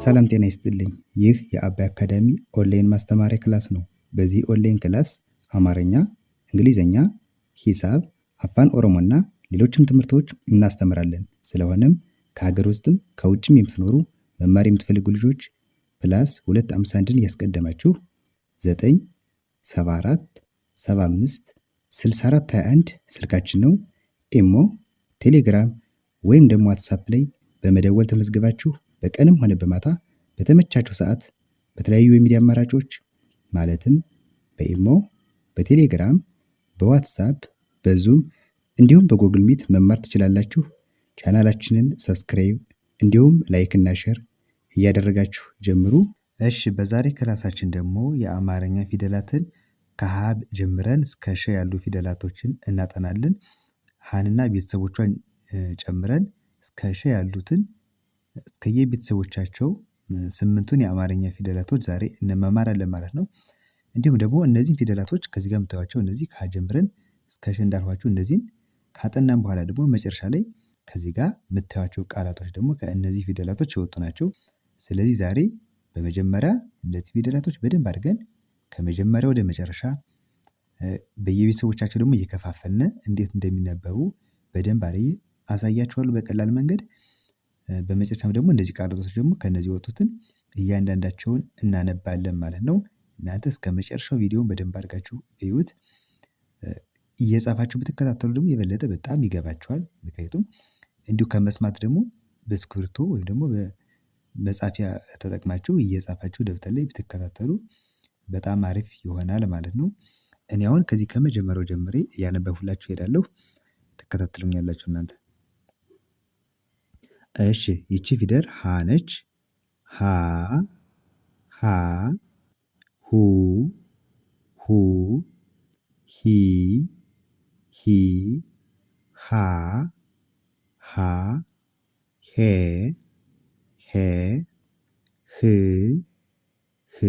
ሰላም ጤና ይስጥልኝ። ይህ የአባይ አካዳሚ ኦንላይን ማስተማሪያ ክላስ ነው። በዚህ ኦንላይን ክላስ አማርኛ፣ እንግሊዝኛ፣ ሂሳብ፣ አፋን ኦሮሞና ሌሎችም ትምህርቶች እናስተምራለን። ስለሆነም ከሀገር ውስጥም ከውጭም የምትኖሩ መማር የምትፈልጉ ልጆች ፕላስ 251ን ያስቀደማችሁ 974 75 64 21 ስልካችን ነው። ኢሞ፣ ቴሌግራም ወይም ደግሞ ዋትሳፕ ላይ በመደወል ተመዝግባችሁ በቀንም ሆነ በማታ በተመቻችሁ ሰዓት በተለያዩ የሚዲያ አማራጮች ማለትም በኢሞ፣ በቴሌግራም፣ በዋትሳፕ፣ በዙም እንዲሁም በጎግል ሚት መማር ትችላላችሁ። ቻናላችንን ሰብስክራይብ እንዲሁም ላይክ እና ሼር እያደረጋችሁ ጀምሩ። እሺ፣ በዛሬ ክላሳችን ደግሞ የአማርኛ ፊደላትን ከሀ ጀምረን እስከ ሸ ያሉ ፊደላቶችን እናጠናለን። ሀንና ቤተሰቦቿን ጨምረን እስከ ሸ ያሉትን እስከየቤተሰቦቻቸው 8ቱን የአማርኛ ፊደላቶች ዛሬ እንመማራለን ማለት ነው። እንዲሁም ደግሞ እነዚህን ፊደላቶች ከዚህ ጋር የምታዩዋቸው እነዚህ ከሀ ጀምረን እስከ ሸ እንዳልኋችሁ እነዚህን ካጠናን በኋላ ደግሞ መጨረሻ ላይ ከዚህ ጋር የምታዩዋቸው ቃላቶች ደግሞ ከእነዚህ ፊደላቶች የወጡ ናቸው። ስለዚህ ዛሬ በመጀመሪያ እነዚህ ፊደላቶች በደንብ አድርገን ከመጀመሪያ ወደ መጨረሻ በየቤተሰቦቻቸው ደግሞ እየከፋፈልን እንዴት እንደሚነበቡ በደንብ አድርጌ አሳያችኋለሁ በቀላል መንገድ። በመጨረሻም ደግሞ እነዚህ ቃላቶች ደግሞ ከነዚህ የወጡትን እያንዳንዳቸውን እናነባለን ማለት ነው። እናንተ እስከመጨረሻው ቪዲዮውን በደንብ አድርጋችሁ እዩት። እየጻፋችሁ ብትከታተሉ ደግሞ የበለጠ በጣም ይገባችኋል። ምክንያቱም እንዲሁ ከመስማት ደግሞ በእስክሪብቶ ወይም ደግሞ በመጻፊያ ተጠቅማችሁ እየጻፋችሁ ደብተር ላይ ብትከታተሉ በጣም አሪፍ ይሆናል ማለት ነው። እኔ አሁን ከዚህ ከመጀመሪያው ጀምሬ እያነበብኩላችሁ እሄዳለሁ። ትከታተሉኛላችሁ እናንተ። እሺ፣ ይቺ ፊደል ሀ ነች። ሀ ሀ ሁ ሁ ሂ ሂ ሃ ሃ ሄ ሄ ህ ህ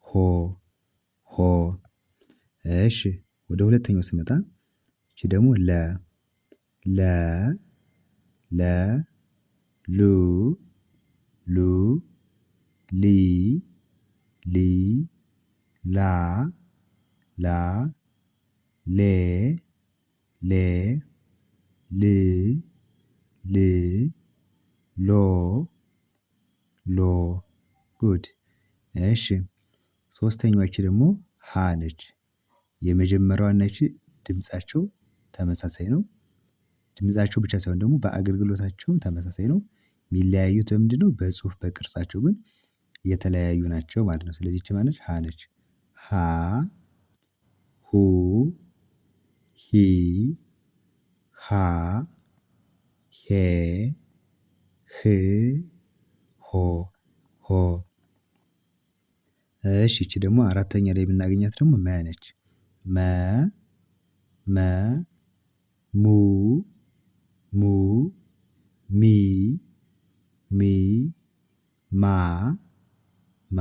ሆ ሆ። እሺ፣ ወደ ሁለተኛው ስመጣ ይቺ ደግሞ ለ ለ ለ ሉ ሉ ሊ ሊ ላ ላ ሌ ሌ ል ል ሎ ሎ። ጉድ። እሺ፣ ሶስተኛዋ ይቺ ደግሞ ሀ ነች። የመጀመሪያዋና ይቺ ድምፃቸው ተመሳሳይ ነው። ድምፃቸው ብቻ ሳይሆን ደግሞ በአገልግሎታቸውም ተመሳሳይ ነው። የሚለያዩት በምንድነው? በጽሁፍ በቅርጻቸው ግን የተለያዩ ናቸው ማለት ነው። ስለዚህ ይቺ ማነች? ሀ ነች። ሀ ሁ ሂ ሃ ሄ ህ ሆ ሆ። እሺ፣ ይቺ ደግሞ አራተኛ ላይ የምናገኛት ደግሞ መ ነች። መ መ ሙ ሙ ሚ ሚ ማ ማ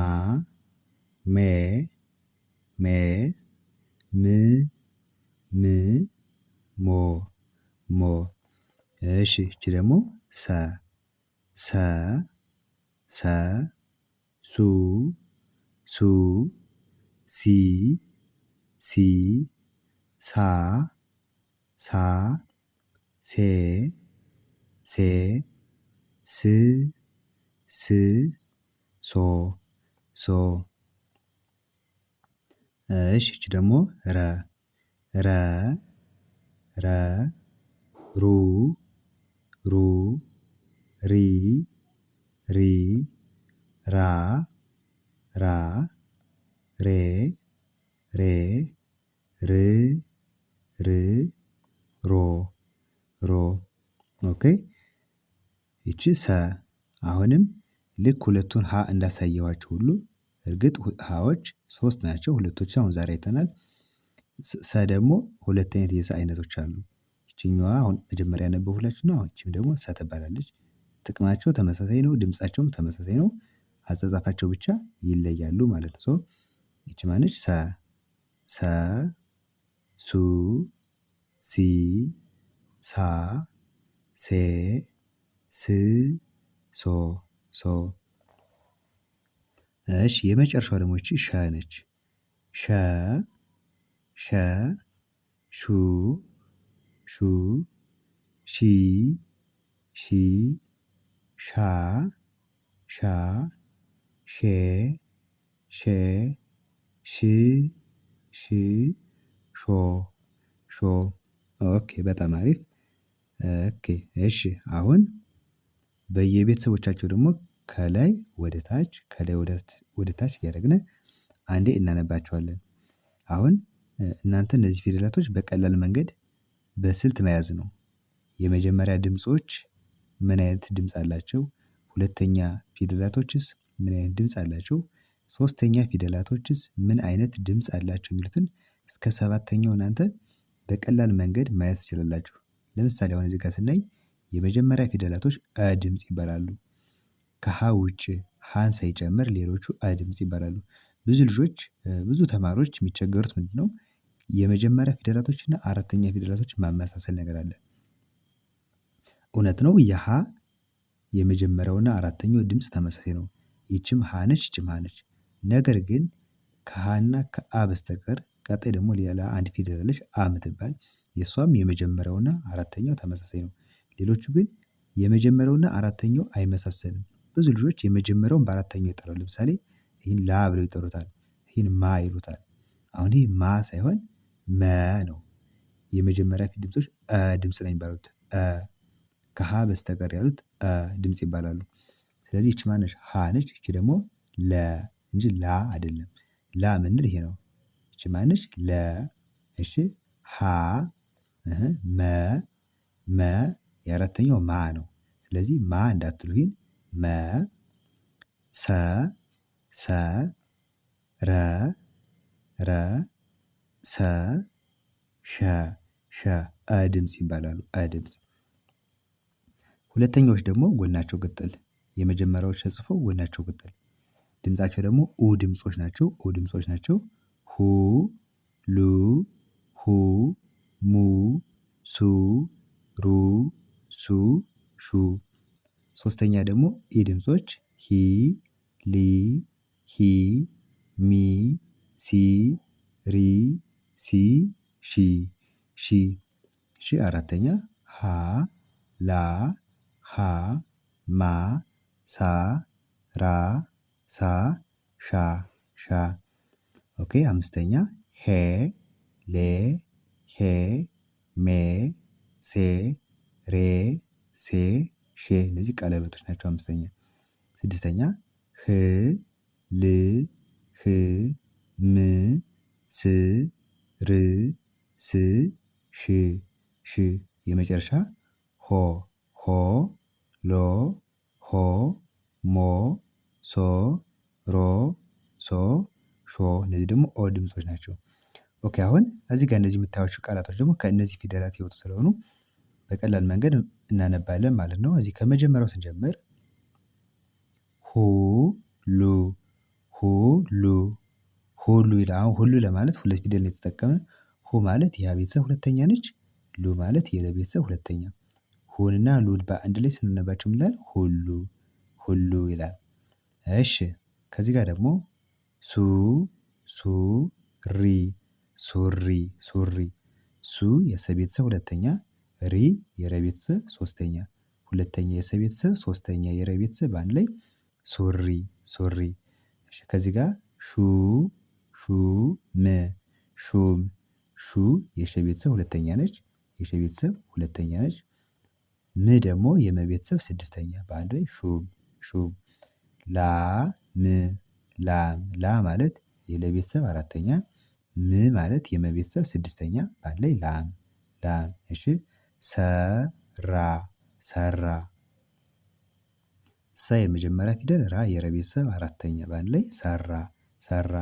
ሜ ሜ ም ም ሞ ሞ። እሺ፣ ይቺ ደግሞ ሰ ሰ ሰ ሱ ሱ ሲ ሲ ሳ ሳ ሴ ሴ ስ ስ ሶ ሶ። እሺ፣ ይቺ ደግሞ ረ ረ ረ ሩ ሩ ሪ ሪ ራ ራ ሬ ሬ ር ር ሮ ሮ። ኦኬ። ይቺ ሰ አሁንም ልክ ሁለቱን ሀ እንዳሳየኋችሁ ሁሉ እርግጥ ሀዎች 3 ናቸው። ሁለቶች አሁን ዛሬ አይተናል። ሰ ደግሞ ሁለት አይነት የሰ አይነቶች አሉ። ይችኛዋ አሁን መጀመሪያ ያነበብኩላችሁ ነው። አሁን ይቺም ደግሞ ሰ ትባላለች። ጥቅማቸው ተመሳሳይ ነው። ድምፃቸውም ተመሳሳይ ነው። አጻጻፋቸው ብቻ ይለያሉ ማለት ነው። ይቺ ማነች? ሰ ሰ ሱ ሲ ሳ ሴ ስ ሶ ሶ። እሺ የመጨረሻው ደግሞ ይቺ ሸ ነች። ሸ ሸ ሹ ሹ ሺ ሺ ሻ ሻ ሼ ሼ ሽ ሽ ሾ ሾ ኦኬ በጣም አሪፍ። ኦኬ እሺ አሁን በየቤተሰቦቻቸው ደግሞ ከላይ ወደ ታች ከላይ ወደ ታች እያደረግን አንዴ እናነባቸዋለን። አሁን እናንተ እነዚህ ፊደላቶች በቀላል መንገድ በስልት መያዝ ነው። የመጀመሪያ ድምጾች ምን አይነት ድምጽ አላቸው? ሁለተኛ ፊደላቶችስ ምን አይነት ድምጽ አላቸው? ሶስተኛ ፊደላቶችስ ምን አይነት ድምጽ አላቸው? የሚሉትን እስከ ሰባተኛው እናንተ በቀላል መንገድ መያዝ ትችላላችሁ። ለምሳሌ አሁን እዚህ ጋር ስናይ የመጀመሪያ ፊደላቶች አ ድምጽ ይባላሉ። ከሀ ውጭ ሀን ሳይጨምር ሌሎቹ አ ድምጽ ይባላሉ። ብዙ ልጆች ብዙ ተማሪዎች የሚቸገሩት ምንድነው? የመጀመሪያ ፊደላቶች እና አራተኛ ፊደላቶች ማመሳሰል ነገር አለ። እውነት ነው የሀ የመጀመሪያውና አራተኛው ድምጽ ተመሳሳይ ነው። ይቺም ሀ ነች ይቺም ሀ ነች። ነገር ግን ከሀና ከአ በስተቀር ቀጣይ ደግሞ ሌላ አንድ ፊደል አለች አ የምትባል የእሷም የመጀመሪያውና አራተኛው ተመሳሳይ ነው። ሌሎቹ ግን የመጀመሪያውና አራተኛው አይመሳሰልም። ብዙ ልጆች የመጀመሪያውን በአራተኛው ይጠራሉ። ለምሳሌ ይህን ላ ብለው ይጠሩታል። ይህን ማ ይሉታል። አሁን ይህ ማ ሳይሆን መ ነው። የመጀመሪያ ፊት ድምጾች ድምጽ ነው የሚባሉት። ከሀ በስተቀር ያሉት ድምጽ ይባላሉ። ስለዚህ ይቺ ማነች? ሀ ነች። ይቺ ደግሞ ለ እንጂ ላ አይደለም። ላ ምንል ይሄ ነው። ይቺ ማነች? ለ እሺ ሀ መ መ የአራተኛው ማ ነው። ስለዚህ ማ እንዳትሉ ይህን መ ሰ ሰ ረ ረ ሰ ሸ ሸ አ ድምጽ ይባላሉ። አ ድምጽ። ሁለተኛዎች ደግሞ ጎናቸው ቅጥል የመጀመሪያዎች ተጽፈው ጎናቸው ቅጥል ድምፃቸው ደግሞ ኡ ድምጾች ናቸው። ኡ ድምጾች ናቸው። ሁ ሉ ሁ ሙ ሱ ሩ ሱ ሹ። ሶስተኛ ደግሞ ኢ ድምጾች ሂ ሊ ሂ ሚ ሲ ሪ ሲ ሺ ሺ እሺ አራተኛ ሀ ላ ሃ ማ ሳ ራ ሳ ሻ ሻ። ኦኬ አምስተኛ ሄ ሌ ሄ ሜ ሴ ሬ ሴ ሼ እነዚህ ቀለበቶች ናቸው። አምስተኛ። ስድስተኛ ህ ል ህ ም ስ ር ስ ሽ ሽ። የመጨረሻ ሆ ሆ ሎ ሆ ሞ ሶ ሮ ሶ ሾ እነዚህ ደግሞ ኦ ድምጾች ናቸው። ኦኬ አሁን እዚህ ጋር እነዚህ የምታዩዋቸው ቃላቶች ደግሞ ከእነዚህ ፊደላት የወጡ ስለሆኑ በቀላል መንገድ እናነባለን ማለት ነው። እዚህ ከመጀመሪያው ስንጀምር ሁሉ ሁሉ ሁሉ ይላል። አሁን ሁሉ ለማለት ሁለት ፊደል ነው የተጠቀመን። ሁ ማለት የሀ ቤተሰብ ሁለተኛ ነች። ሉ ማለት የለ ቤተሰብ ሁለተኛ። ሁንና ሉን በአንድ ላይ ስናነባቸው ምን ይላል? ሁሉ ሁሉ ይላል። እሺ ከዚህ ጋር ደግሞ ሱ ሱሪ ሱሪ ሱሪ ሱ የሰ ቤተሰብ ሁለተኛ ሪ የረ ቤተሰብ ሶስተኛ ሁለተኛ የሰ ቤተሰብ ሶስተኛ የረ ቤተሰብ በአንድ ላይ ሱሪ ሱሪ። እሺ ከዚህ ጋር ሹ ሹም ሹም ሹ የሸ ቤተሰብ ሁለተኛ ነች። የሸ ቤተሰብ ሁለተኛ ነች። ም ደግሞ የመ ቤተሰብ ስድስተኛ በአንድ ላይ ሹም ሹም። ላም ላም ላ ማለት የለ ቤተሰብ አራተኛ ም ማለት የመ ቤተሰብ ስድስተኛ በአንድ ላይ ላም ላም። እሺ ሰራ ሰራ ሰ የመጀመሪያ ፊደል ራ የረ ቤተሰብ አራተኛ በአንድ ላይ ሰራ ሰራ።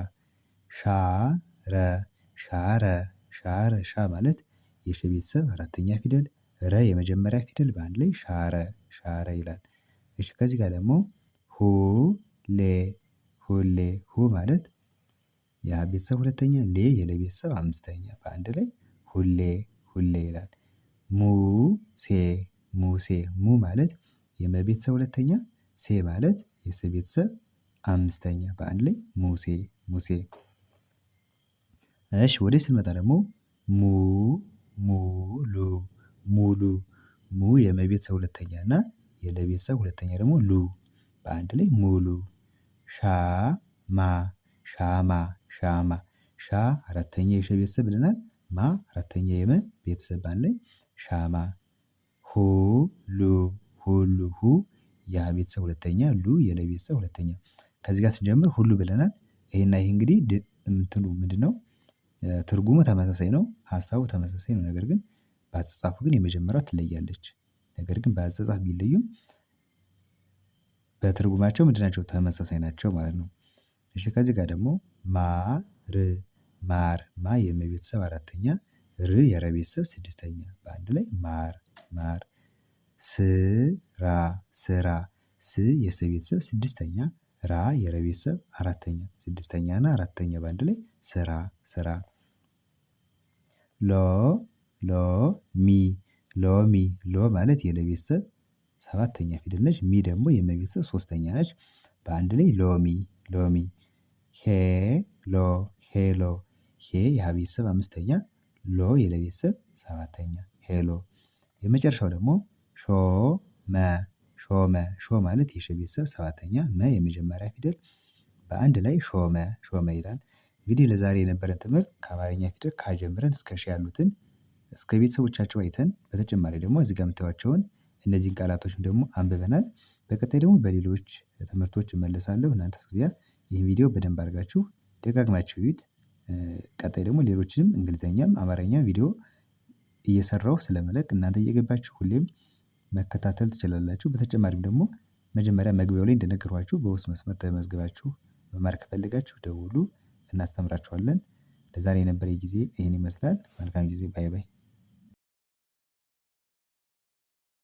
ሻረ ሻረ ሻረ ሻ ማለት የሸ ቤተሰብ አራተኛ ፊደል ረ የመጀመሪያ ፊደል በአንድ ላይ ሻረ ሻረ ይላል። እሺ ከዚህ ጋር ደግሞ ሁሌ ሁሌ ሁ ማለት የሀ ቤተሰብ ሁለተኛ ሌ የለ ቤተሰብ አምስተኛ በአንድ ላይ ሁሌ ሁሌ ይላል። ሙሴ ሙሴ ሙ ማለት የመ ቤተሰብ ሁለተኛ ሴ ማለት የሰ ቤተሰብ አምስተኛ በአንድ ላይ ሙሴ ሙሴ። እሺ ወዴት ስንመጣ ደግሞ ሙ ሙሉ ሙሉ ሙ የመቤተሰብ ሁለተኛ እና የለቤተሰብ ሁለተኛ ደግሞ ሉ በአንድ ላይ ሙሉ። ሻማ ሻማ ሻማ ሻ አራተኛ የሸ ቤተሰብ ብለናል። ማ አራተኛ የመ ቤተሰብ በአንድ ላይ ሻማ። ሁሉ ሁሉ ሁ ያ ቤተሰብ ሁለተኛ ሉ የለ ቤተሰብ ሁለተኛ። ከዚህ ጋር ስንጀምር ሁሉ ብለናል። ይሄና ይሄ እንግዲህ እንትኑ ምንድነው? ትርጉሙ ተመሳሳይ ነው ሀሳቡ ተመሳሳይ ነው ነገር ግን በአጻጻፉ ግን የመጀመሪያው ትለያለች። ነገር ግን በአጻጻፍ ቢለዩም በትርጉማቸው ምንድን ናቸው? ተመሳሳይ ናቸው ማለት ነው። እሺ ከዚህ ጋር ደግሞ ማር ማር ማ የመ ቤተሰብ አራተኛ ር የረ ቤተሰብ ስድስተኛ በአንድ ላይ ማር ማር። ስራ ስራ ስ የሰ ቤተሰብ ስድስተኛ ራ የረ ቤተሰብ አራተኛ ስድስተኛ እና አራተኛ በአንድ ላይ ስራ ስራ። ሎሚ ሎሚ ሎ ማለት የለ ቤተሰብ ሰባተኛ ፊደል ነች። ሚ ደግሞ የመ ቤተሰብ ሶስተኛ ነች። በአንድ ላይ ሎሚ ሎሚ። ሄሎ ሄሎ ሄ የሀ ቤተሰብ አምስተኛ ሎ የለ ቤተሰብ ሰባተኛ ሄሎ። የመጨረሻው ደግሞ ሾመ ሾመ ሾ ማለት የሸ ቤተሰብ ሰባተኛ መ የመጀመሪያ ፊደል በአንድ ላይ ሾመ ሾመ ይላል። እንግዲህ ለዛሬ የነበረን ትምህርት ከአማርኛ ፊደል ከ ጀምረን እስከ ሸ ያሉትን እስከ ቤተሰቦቻቸው አይተን በተጨማሪ ደግሞ እዚህ ጋር የምታዩዋቸውን እነዚህን ቃላቶችም ደግሞ አንብበናል። በቀጣይ ደግሞ በሌሎች ትምህርቶች እመለሳለሁ። እናንተ እስከዚያ ይህን ቪዲዮ በደንብ አድርጋችሁ ደጋግማችሁ እዩት። ቀጣይ ደግሞ ሌሎችንም እንግሊዘኛም አማርኛም ቪዲዮ እየሰራሁ ስለምለቅ እናንተ እየገባችሁ ሁሌም መከታተል ትችላላችሁ። በተጨማሪም ደግሞ መጀመሪያ መግቢያው ላይ እንደነገርኳችሁ በውስጥ መስመር ተመዝግባችሁ መማር ከፈለጋችሁ ደውሉ እናስተምራችኋለን። ለዛሬ የነበረኝ ጊዜ ይሄን ይመስላል። መልካም ጊዜ ባይ ባይ